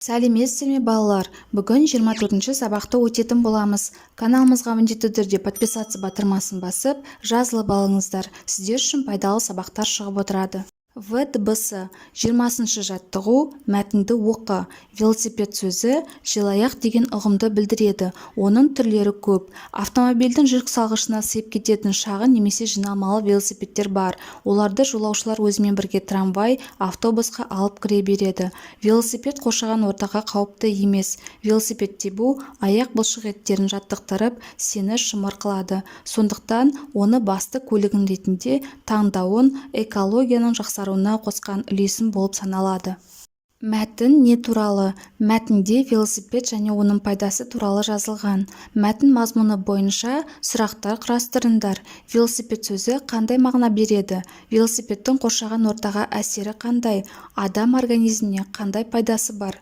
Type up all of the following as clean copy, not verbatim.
Сәлеметсіздер ме балалар? Бүгін 24-ші сабақты өтетін боламыз. Каналымызға міндетті түрде подписаться батырмасын басып, жазылып алыңыздар. Сіздер үшін пайдалы сабақтар шығып отырады. В дыбысы 20-шы жаттығу мәтінді оқы. Велосипед сөзі желаяқ деген ұғымды білдіреді. Оның түрлері көп. Автомобильдің жүк салғышына сыйып кететін шағын немесе жиналмалы велосипедтер бар. Оларды жолаушылар өзімен бірге трамвай, автобусқа алып кіре береді. Велосипед қоршаған ортаға қауіпті емес. Велосипед тебу аяқ бұлшық еттерін жаттықтырып, сені шымыр қылады. Сондықтан оны басты көлігің ретінде таңдауын экологияның жақсаруына қосқан үлесім болып саналады. Мәтін не туралы? Мәтінде велосипед және оның пайдасы туралы жазылған. Мәтін мазмұны бойынша сұрақтар құрастырыңдар. Велосипед сөзі қандай мағына береді? Велосипедтің қоршаған ортаға әсері қандай? Адам организміне қандай пайдасы бар?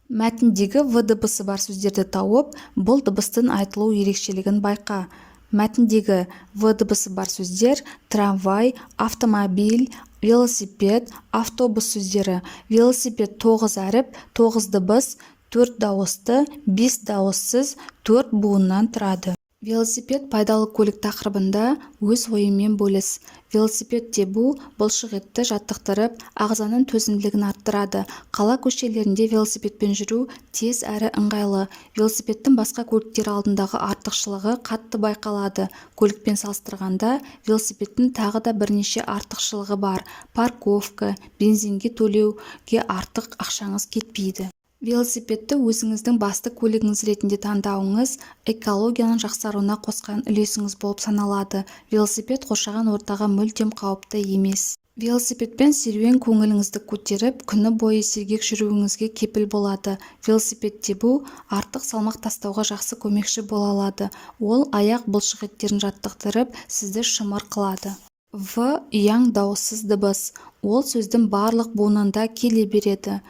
Мәтіндегі В дыбысы бар сөздерді тауып, бұл дыбыстың айтылу ерекшелігін байқа. Мәтіндегі В дыбысы бар сөздер трамвай, автомобиль, велосипед, автобус сөздері. Велосипед 9 әріп, 9 дыбыс, 4 дауысты, 5 дауыссыз, 4 буыннан тұрады. Велосипед пайдалы көлік тақырыбында өз ойымен бөліс. Велосипед тебу бұлшық етті жаттықтырып, ағзаның төзімділігін арттырады. Қала көшелерінде велосипедпен жүру тез әрі ыңғайлы. Велосипедтің басқа көліктер алдындағы артықшылығы қатты байқалады. Көлікпен салыстырғанда велосипедтің тағы да бірнеше артықшылығы бар. Парковка, бензинге төлеуге артық ақшаңыз кетпейді. Велосипедті өзіңіздің басты көлігіңіз ретінде таңдауыңыз экологияның жақсаруына қосқан үлесіңіз болып саналады. Велосипед қоршаған ортаға мүлдем қауіпті емес. Велосипедпен серуен көңіліңізді көтеріп, күні бойы сергек жүруіңізге кепіл болады. Велосипед тебу артық салмақ тастауға жақсы көмекші бола алады. Ол аяқ бұлшық еттерін жаттықтырып, сізді шымыр қылады. В ұяң дауыссыз дыбыс. Ол сөздің барлық буынында келе береді.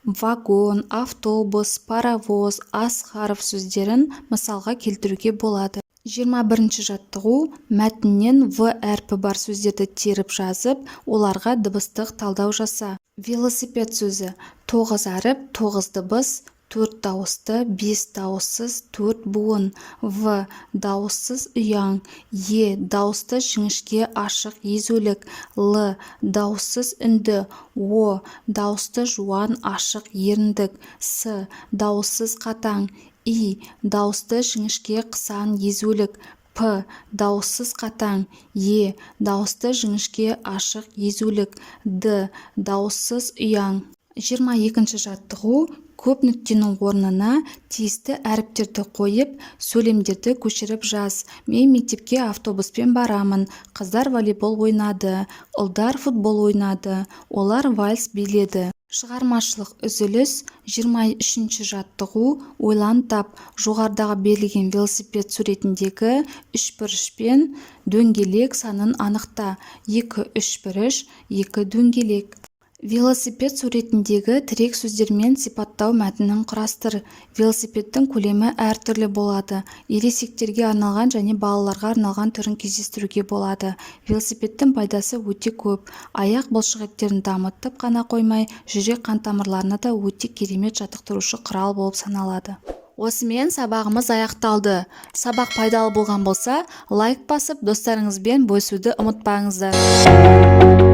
Вагон, автобус, паровоз, асқаров сөздерін мысалға келтіруге болады. 21-ші жаттығу мәтіннен В әрпі бар сөздерді теріп жазып, оларға дыбыстық талдау жаса. Велосипед сөзі 9 әріп, 9 дыбыс, 4 дауысты, 5 дауыссыз, 4 буын. В дауыссыз ұяң. Е дауысты жіңішке ашық езулік. Л дауыссыз үнді. О дауысты жуан ашық еріндік. С дауыссыз қатаң. И дауысты жіңішке қысан езулік. П дауыссыз қатаң. Е дауысты жіңішке ашық езулік. Д дауыссыз ұяң. 22-ші жаттығу көп нүктенің орнына тиісті әріптерді қойып, сөйлемдерді көшіріп жаз. Мен мектепке автобуспен барамын. Қыздар волейбол ойнады. Ұлдар футбол ойнады. Олар вальс биледі. Шығармашылық үзіліс. 23-ші жаттығу ойлан тап. Жоғарыдағы берілген велосипед суретіндегі үшбұрышпен дөңгелек санын анықта. 2 үшбұрыш, 2 дөңгелек. Велосипед суретіндегі тірек сөздермен сипаттау мәтінін құрастыр. Велосипедтің көлемі әртүрлі болады. Ересектерге арналған және балаларға арналған түрін кездестіруге болады. Велосипедтің пайдасы өте көп. Аяқ бұлшық еттерін дамытып қана қоймай, жүрек қан тамырларына да өте керемет жаттықтырушы құрал болып саналады. Осымен сабағымыз аяқталды. Сабақ пайдалы болған болса, лайк басып, достарыңызбен бөлісуді ұмытпаңыздар.